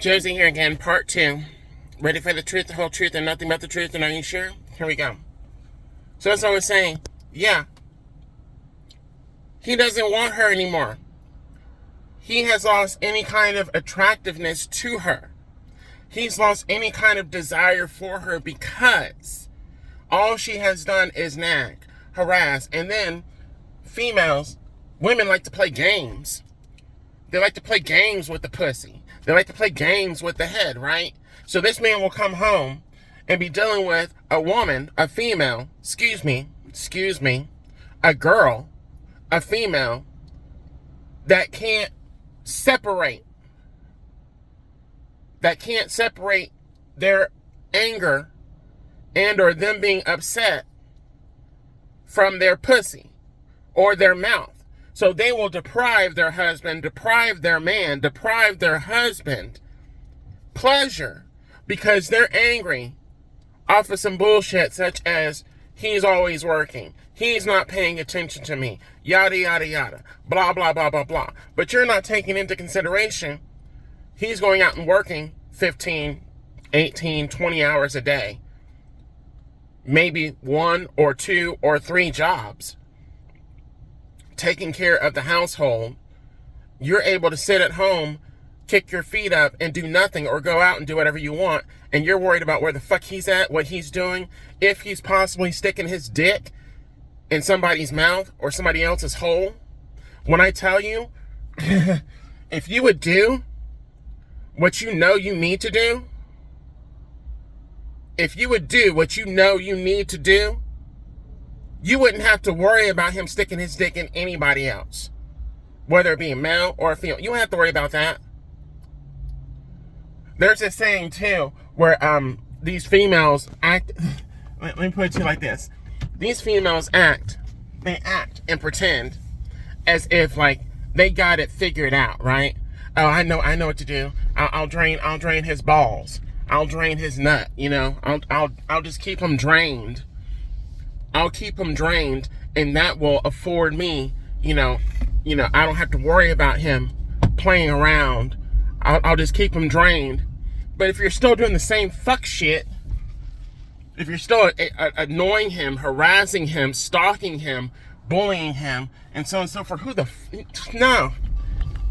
Josie here again, part 2. Ready for the truth, the whole truth, and nothing but the truth, and are you sure? Here we go. So as I was saying, yeah, he doesn't want her anymore. He has lost any kind of attractiveness to her. He's lost any kind of desire for her because all she has done is nag, harass, and then women like to play games. They like to play games with the pussy. They like to play games with the head, right? So this man will come home and be dealing with a woman, a female, a girl, a female that can't separate their anger and or them being upset from their pussy or their mouth. So they will deprive their husband, deprive their man, deprive their husband pleasure because they're angry off of some bullshit such as he's always working, he's not paying attention to me, yada, yada, yada, blah, blah, blah, blah, blah. But you're not taking into consideration he's going out and working 15, 18, 20 hours a day, maybe 1 or 2 or 3 jobs, taking care of the household. You're able to sit at home, kick your feet up, and do nothing, or go out and do whatever you want, and you're worried about where the fuck he's at, what he's doing, if he's possibly sticking his dick in somebody's mouth or somebody else's hole. When I tell you, if you would do what you know you need to do, if you would do what you know you need to do, you wouldn't have to worry about him sticking his dick in anybody else, whether it be a male or a female. You don't have to worry about that. There's this saying too where these females act. Let me put it to you like this: these females act and pretend as if like they got it figured out, right? Oh, I know what to do. I'll drain his balls. I'll drain his nut. You know, I'll just keep him drained. I'll keep him drained, and that will afford me, I don't have to worry about him playing around. I'll just keep him drained. But if you're still doing the same fuck shit, if you're still annoying him, harassing him, stalking him, bullying him, and so on and so forth, no.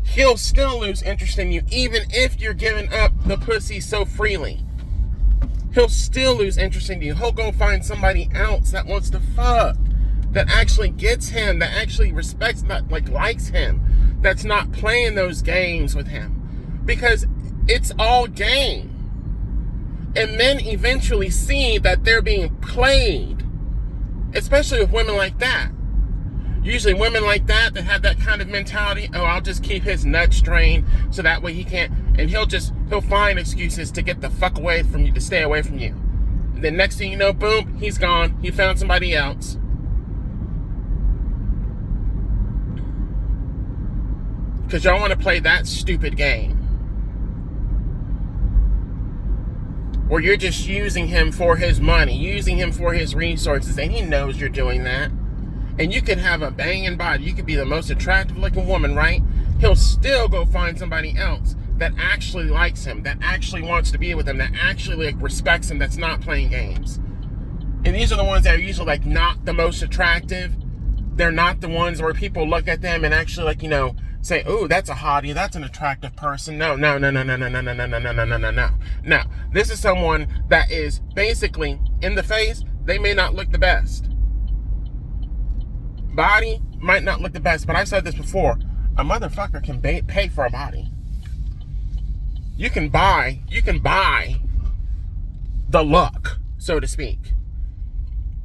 He'll still lose interest in you, even if you're giving up the pussy so freely. He'll still lose interest in you. He'll go find somebody else that wants to fuck, that actually gets him, that actually respects, that likes him, that's not playing those games with him. Because it's all game. And men eventually see that they're being played, especially with women like that. Usually women like that have that kind of mentality, oh, I'll just keep his nuts drained so that way he can't, and he'll find excuses to get the fuck away from you, to stay away from you. And then next thing you know, boom, he's gone. He found somebody else. Because y'all want to play that stupid game. Where you're just using him for his money, using him for his resources, and he knows you're doing that. And you could have a banging body. You could be the most attractive looking woman, right? He'll still go find somebody else that actually likes him, that actually wants to be with him, that actually respects him, that's not playing games. And these are the ones that are usually not the most attractive. They're not the ones where people look at them and actually say, "Ooh, that's a hottie, that's an attractive person." No. No. This is someone that is basically in the face, they may not look the best. Body might not look the best, but I've said this before. A motherfucker can pay for a body. You can buy the look, so to speak.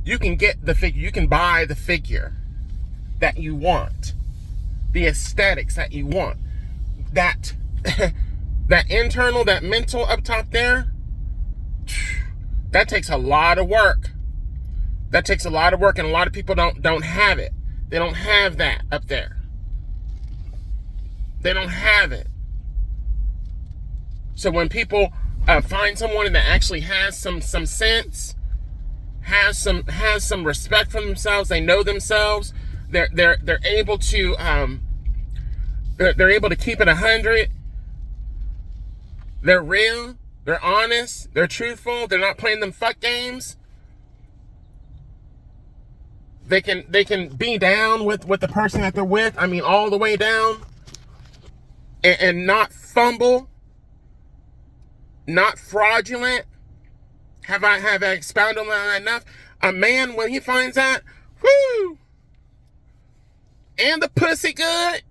You can get the figure. You can buy the figure that you want, the aesthetics that you want. That internal, that mental up top there, that takes a lot of work. That takes a lot of work, and a lot of people don't have it. They don't have that up there. They don't have it. So when people find someone that actually has some sense, has some respect for themselves, they know themselves, they're able to they're able to keep it 100. they're real, they're honest, they're truthful, they're not playing them fuck games. They can be down with the person that they're with. I mean, all the way down, and not fumble, not fraudulent. Have I expounded on that enough? A man, when he finds that, whoo, and the pussy good,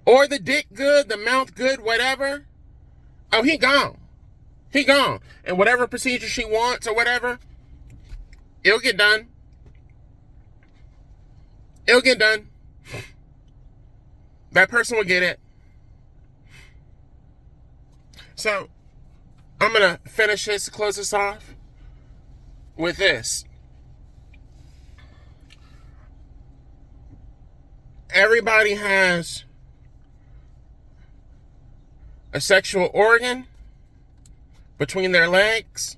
or the dick good, the mouth good, whatever. Oh, he gone. He gone. And whatever procedure she wants or whatever, it'll get done. It'll get done. That person will get it. So, I'm going to finish this, close this off with this. Everybody has a sexual organ between their legs.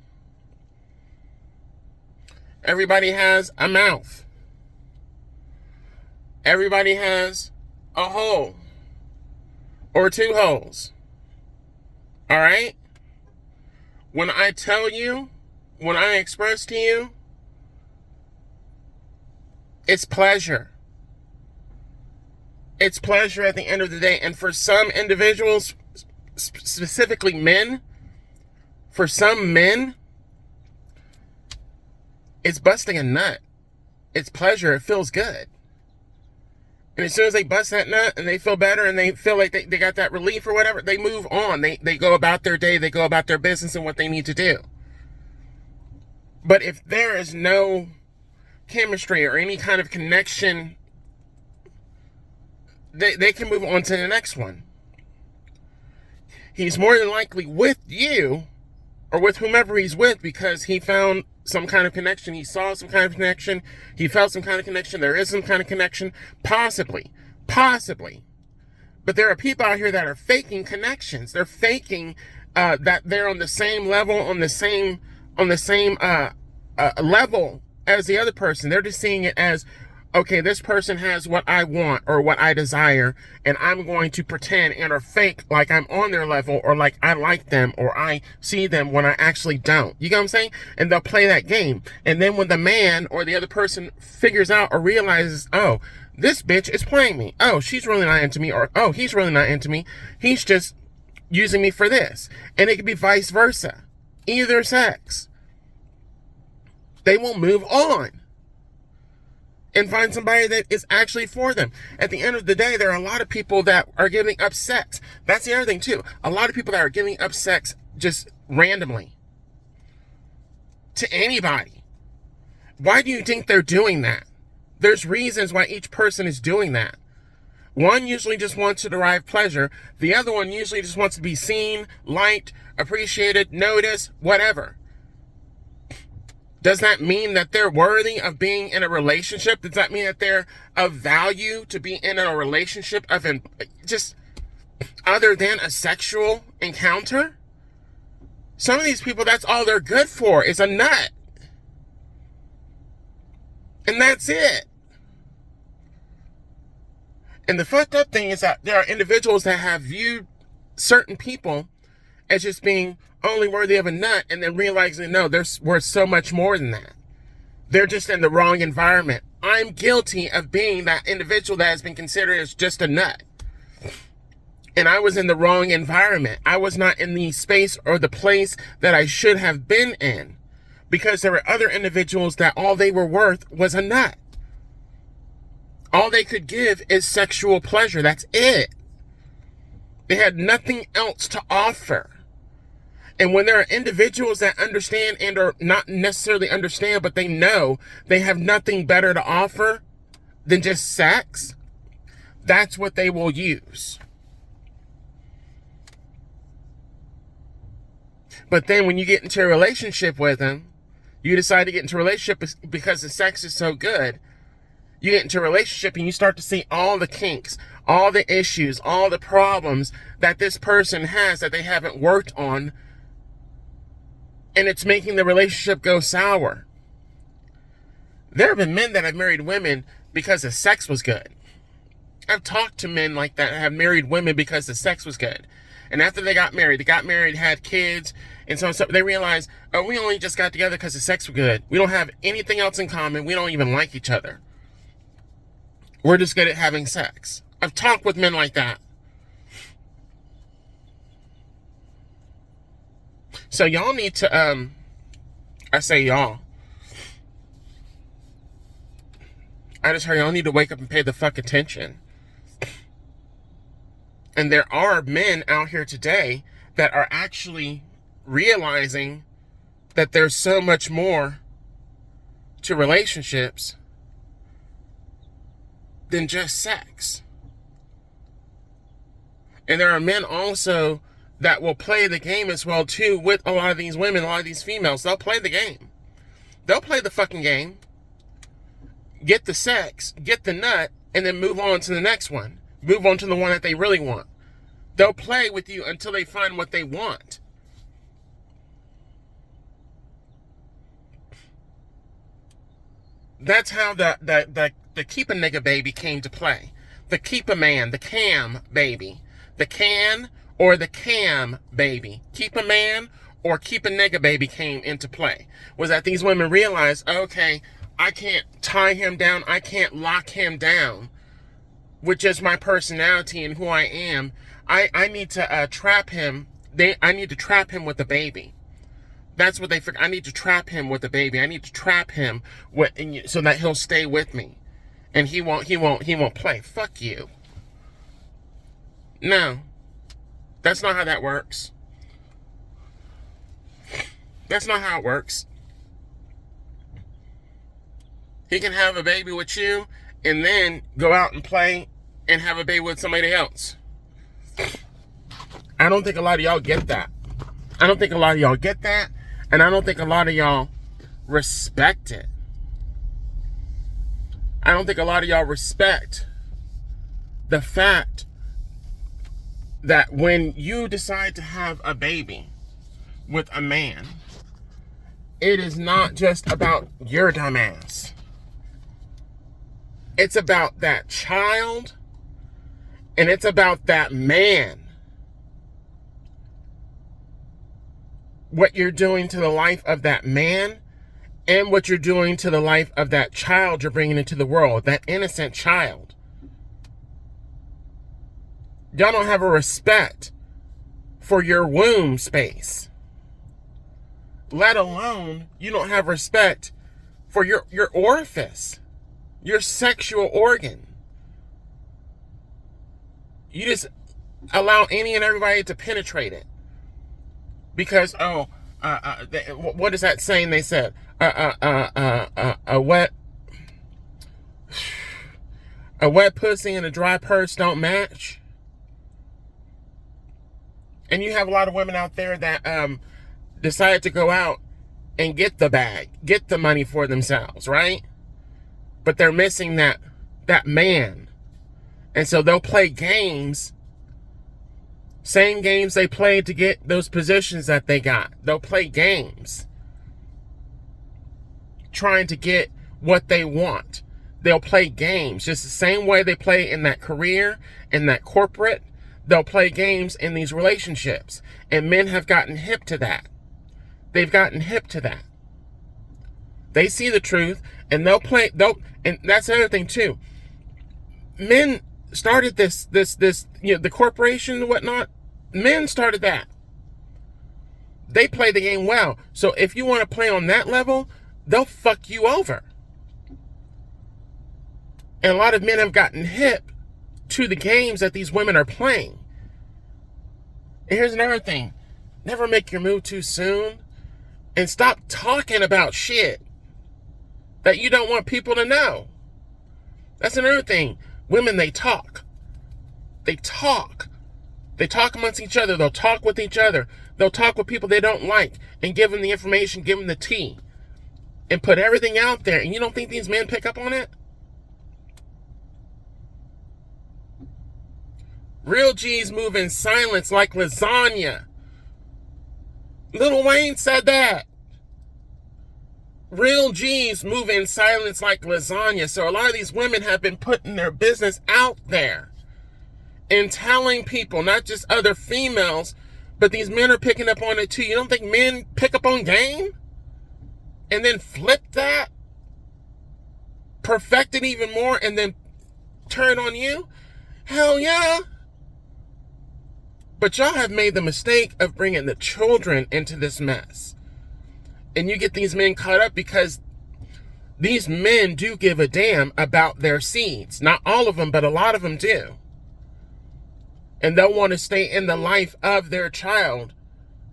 Everybody has a mouth. Everybody has a hole or two holes. All right? When I tell you, when I express to you, it's pleasure. It's pleasure at the end of the day. And for some individuals, specifically men, for some men, it's busting a nut. It's pleasure. It feels good. And as soon as they bust that nut and they feel better and they feel like they got that relief or whatever, they move on. They go about their day. They go about their business and what they need to do. But if there is no chemistry or any kind of connection, they can move on to the next one. He's more than likely with you or with whomever he's with because he found some kind of connection. He saw some kind of connection. He felt some kind of connection. There is some kind of connection. Possibly. But there are people out here that are faking connections. They're faking that they're on the same level, on the same level as the other person. They're just seeing it as, okay, this person has what I want or what I desire, and I'm going to pretend and or fake like I'm on their level or like I like them or I see them when I actually don't. You get what I'm saying? And they'll play that game. And then when the man or the other person figures out or realizes, oh, this bitch is playing me. Oh, she's really not into me. Or, oh, he's really not into me. He's just using me for this. And it could be vice versa. Either sex. They will move on and find somebody that is actually for them. At the end of the day, there are a lot of people that are giving up sex. That's the other thing too. A lot of people that are giving up sex just randomly to anybody. Why do you think they're doing that? There's reasons why each person is doing that. One usually just wants to derive pleasure. The other one usually just wants to be seen, liked, appreciated, noticed, whatever. Does that mean that they're worthy of being in a relationship? Does that mean that they're of value to be in a relationship of just other than a sexual encounter? Some of these people, that's all they're good for is a nut. And that's it. And the fucked up thing is that there are individuals that have viewed certain people as just being only worthy of a nut, and then realizing, no, they're worth so much more than that. They're just in the wrong environment. I'm guilty of being that individual that has been considered as just a nut. And I was in the wrong environment. I was not in the space or the place that I should have been in, because there were other individuals that all they were worth was a nut. All they could give is sexual pleasure. That's it. They had nothing else to offer. And when there are individuals that understand and or not necessarily understand, but they know they have nothing better to offer than just sex, that's what they will use. But then when you get into a relationship with them, you decide to get into a relationship because the sex is so good. You get into a relationship and you start to see all the kinks, all the issues, all the problems that this person has that they haven't worked on. And it's making the relationship go sour. There have been men that have married women because the sex was good. I've talked to men like that have married women because the sex was good. And after they got married, had kids, and so they realized, oh, we only just got together because the sex was good. We don't have anything else in common. We don't even like each other. We're just good at having sex. I've talked with men like that. So y'all need to, I say y'all. I just heard y'all need to wake up and pay the fuck attention. And there are men out here today that are actually realizing that there's so much more to relationships than just sex. And there are men also that will play the game as well too with a lot of these women, a lot of these females. They'll play the game. They'll play the fucking game. Get the sex, get the nut, and then move on to the next one. Move on to the one that they really want. They'll play with you until they find what they want. That's how the keep a nigga baby came to play. The keep a man, the cam baby. The can or the cam baby. Keep a man or keep a nigga baby came into play. Was that these women realized, okay, I can't tie him down. I can't lock him down with just my personality and who I am. I need to trap him. I need to trap him with a baby. That's what they figured. I need to trap him with a baby. I need to trap him so that he'll stay with me, and he won't play. Fuck you. No, that's not how that works. That's not how it works. He can have a baby with you and then go out and play and have a baby with somebody else. I don't think a lot of y'all get that. I don't think a lot of y'all get that, and I don't think a lot of y'all respect it. I don't think a lot of y'all respect the fact that when you decide to have a baby with a man, it is not just about your dumb ass. It's about that child, and it's about that man. What you're doing to the life of that man, and what you're doing to the life of that child you're bringing into the world, that innocent child. Y'all don't have a respect for your womb space. Let alone, you don't have respect for your orifice, your sexual organ. You just allow any and everybody to penetrate it. Because, what is that saying they said? A wet pussy and a dry purse don't match. And you have a lot of women out there that decide to go out and get the bag, get the money for themselves, right? But they're missing that man. And so they'll play games, same games they played to get those positions that they got. They'll play games trying to get what they want. They'll play games just the same way they play in that career, in that corporate. They'll play games in these relationships. And men have gotten hip to that. They've gotten hip to that. They see the truth, and and that's the other thing too. Men started this, the corporation and whatnot. Men started that. They play the game well. So if you want to play on that level, they'll fuck you over. And a lot of men have gotten hip to the games that these women are playing. And here's another thing. Never make your move too soon. And stop talking about shit that you don't want people to know. That's another thing. Women, they talk. They talk. They talk amongst each other. They'll talk with each other. They'll talk with people they don't like and give them the information, give them the tea, and put everything out there. And you don't think these men pick up on it? Real G's move in silence like lasagna. Lil Wayne said that. Real G's move in silence like lasagna. So a lot of these women have been putting their business out there. and telling people, not just other females, but these men are picking up on it too. You don't think men pick up on game? And then flip that? Perfect it even more and then turn on you? Hell yeah. But y'all have made the mistake of bringing the children into this mess. And you get these men caught up because these men do give a damn about their seeds. Not all of them, but a lot of them do. And they'll want to stay in the life of their child.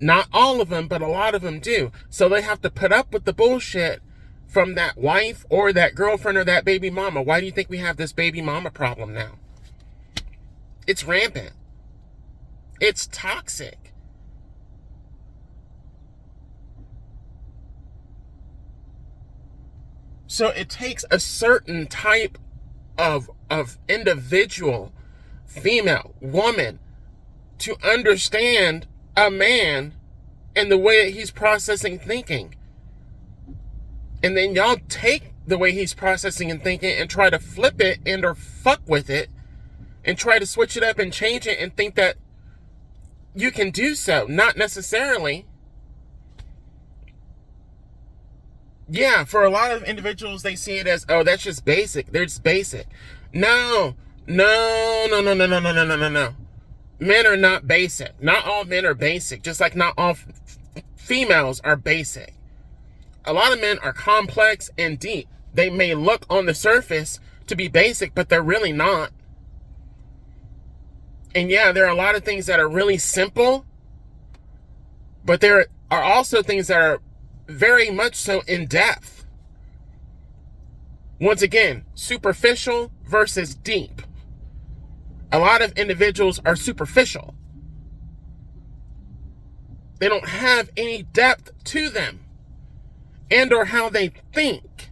Not all of them, but a lot of them do. So they have to put up with the bullshit from that wife or that girlfriend or that baby mama. Why do you think we have this baby mama problem now? It's rampant. It's toxic. So it takes a certain type of individual, female, woman, to understand a man and the way he's processing thinking. And then y'all take the way he's processing and thinking and try to flip it and or fuck with it and try to switch it up and change it and think that you can do so. Not necessarily. Yeah, for a lot of individuals, they see it as, oh, that's just basic. They're just basic. No. Men are not basic. Not all men are basic, just like not all females are basic. A lot of men are complex and deep. They may look on the surface to be basic, but they're really not. And yeah, there are a lot of things that are really simple, but there are also things that are very much so in depth. Once again, superficial versus deep. A lot of individuals are superficial. They don't have any depth to them and or how they think.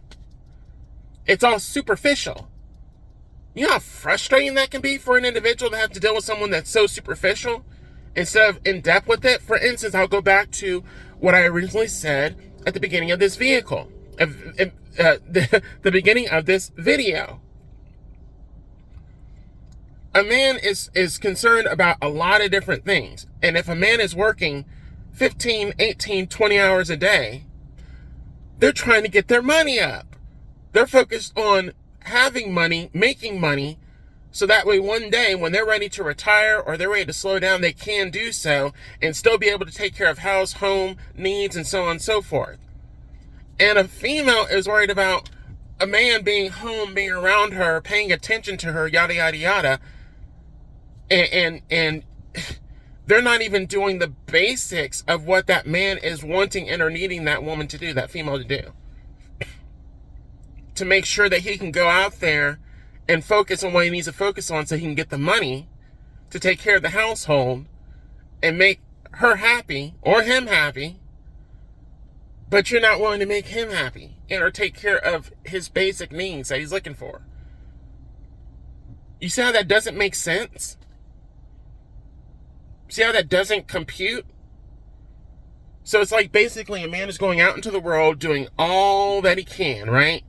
It's all superficial. You know how frustrating that can be for an individual to have to deal with someone that's so superficial instead of in depth with it? For instance, I'll go back to what I originally said at the beginning of this the beginning of this video. A man is concerned about a lot of different things. And if a man is working 15, 18, 20 hours a day, they're trying to get their money up. They're focused on having money, making money, so that way one day when they're ready to retire or they're ready to slow down, they can do so and still be able to take care of house, home, needs, and so on and so forth. And a female is worried about a man being home, being around her, paying attention to her, yada, yada, yada. And they're not even doing the basics of what that man is wanting and or needing that woman to do, that female to do. To make sure that he can go out there and focus on what he needs to focus on so he can get the money to take care of the household and make her happy or him happy. But you're not willing to make him happy and or take care of his basic needs that he's looking for. You see how that doesn't make sense? See how that doesn't compute? So it's like basically a man is going out into the world doing all that he can, right?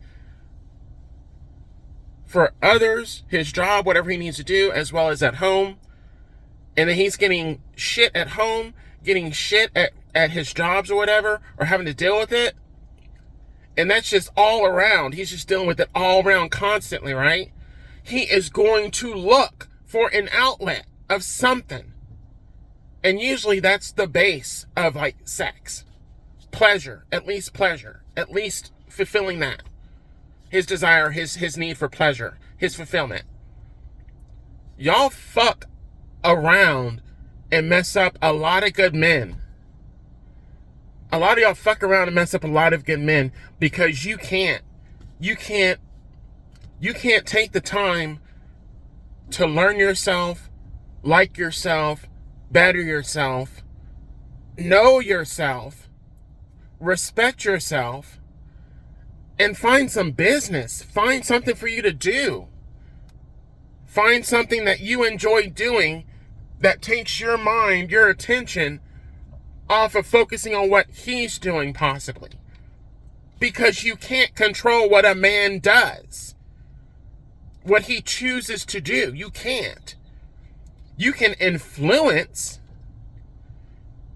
For others, his job, whatever he needs to do, as well as at home. And then he's getting shit at home, getting shit at his jobs or whatever, or having to deal with it. And that's just all around. He's just dealing with it all around constantly, right? He is going to look for an outlet of something. And usually that's the base of like sex. Pleasure, at least fulfilling that. His desire, his need for pleasure, his fulfillment. Y'all fuck around and mess up a lot of good men. A lot of y'all fuck around and mess up a lot of good men because you can't take the time to learn yourself, like yourself, better yourself, know yourself, respect yourself, and find some business. Find something for you to do. Find something that you enjoy doing that takes your mind, your attention off of focusing on what he's doing possibly. Because you can't control what a man does. What he chooses to do. You can't. You can influence,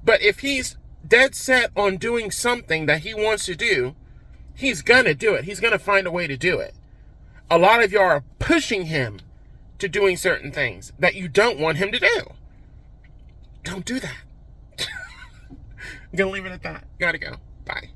but if he's dead set on doing something that he wants to do, he's gonna do it. He's gonna find a way to do it. A lot of you are pushing him to doing certain things that you don't want him to do. Don't do that. I'm gonna leave it at that. Gotta go. Bye.